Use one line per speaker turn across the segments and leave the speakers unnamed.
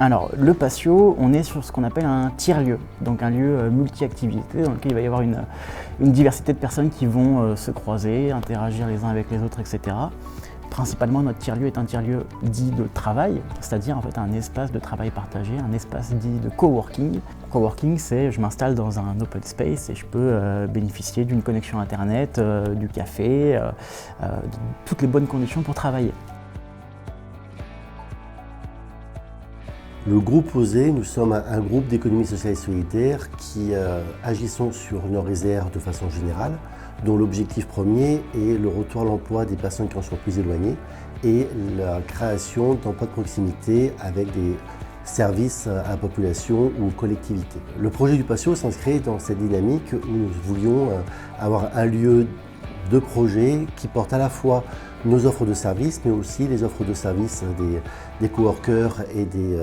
Alors, le patio, on est sur ce qu'on appelle un tiers-lieu, donc un lieu multi-activité dans lequel il va y avoir une diversité de personnes qui vont se croiser, interagir les uns avec les autres, etc. Principalement, notre tiers-lieu est un tiers-lieu dit de travail, c'est-à-dire en fait un espace de travail partagé, un espace dit de coworking. Coworking, c'est je m'installe dans un open space et je peux bénéficier d'une connexion internet, du café, de toutes les bonnes conditions pour travailler.
Le groupe OSER, nous sommes un groupe d'économie sociale et solidaire qui agissons sur Nord-Isère de façon générale, dont l'objectif premier est le retour à l'emploi des personnes qui en sont plus éloignées et la création d'emplois de proximité avec des services à la population ou aux collectivités. Le projet du patio s'inscrit dans cette dynamique où nous voulions avoir un lieu de projet qui porte à la fois nos offres de services, mais aussi les offres de services des coworkers et des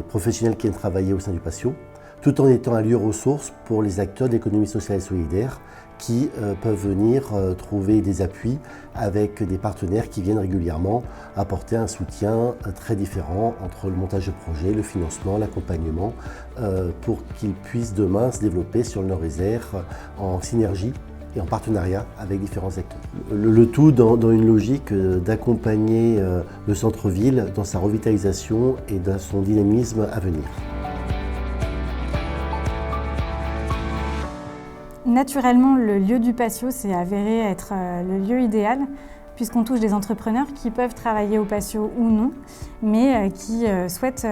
professionnels qui viennent travailler au sein du patio, tout en étant un lieu ressource pour les acteurs de l'économie sociale et solidaire qui peuvent venir trouver des appuis avec des partenaires qui viennent régulièrement apporter un soutien très différent entre le montage de projet, le financement, l'accompagnement, pour qu'ils puissent demain se développer sur le Nord-Isère en synergie et en partenariat avec différents acteurs. Le tout dans une logique d'accompagner le centre-ville dans sa revitalisation et dans son dynamisme à venir.
Naturellement, le lieu du patio s'est avéré être le lieu idéal puisqu'on touche des entrepreneurs qui peuvent travailler au patio ou non, mais qui souhaitent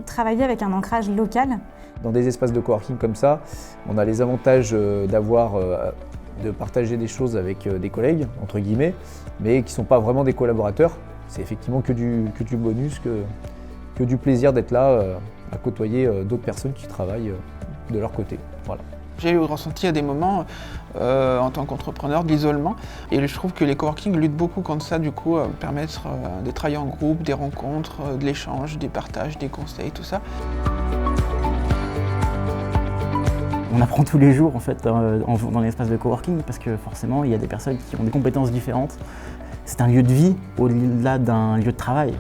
travailler avec un ancrage local.
Dans des espaces de coworking comme ça, on a les avantages de partager des choses avec des collègues, entre guillemets, mais qui ne sont pas vraiment des collaborateurs. C'est effectivement que du bonus, que du plaisir d'être là, à côtoyer d'autres personnes qui travaillent de leur côté. Voilà.
J'ai ressenti à des moments, en tant qu'entrepreneur, de l'isolement. Et je trouve que les coworking luttent beaucoup contre ça, du coup, permettre de travailler en groupe, des rencontres, de l'échange, des partages, des conseils, tout ça.
On apprend tous les jours en fait dans l'espace de coworking parce que forcément il y a des personnes qui ont des compétences différentes. C'est un lieu de vie au-delà d'un lieu de travail.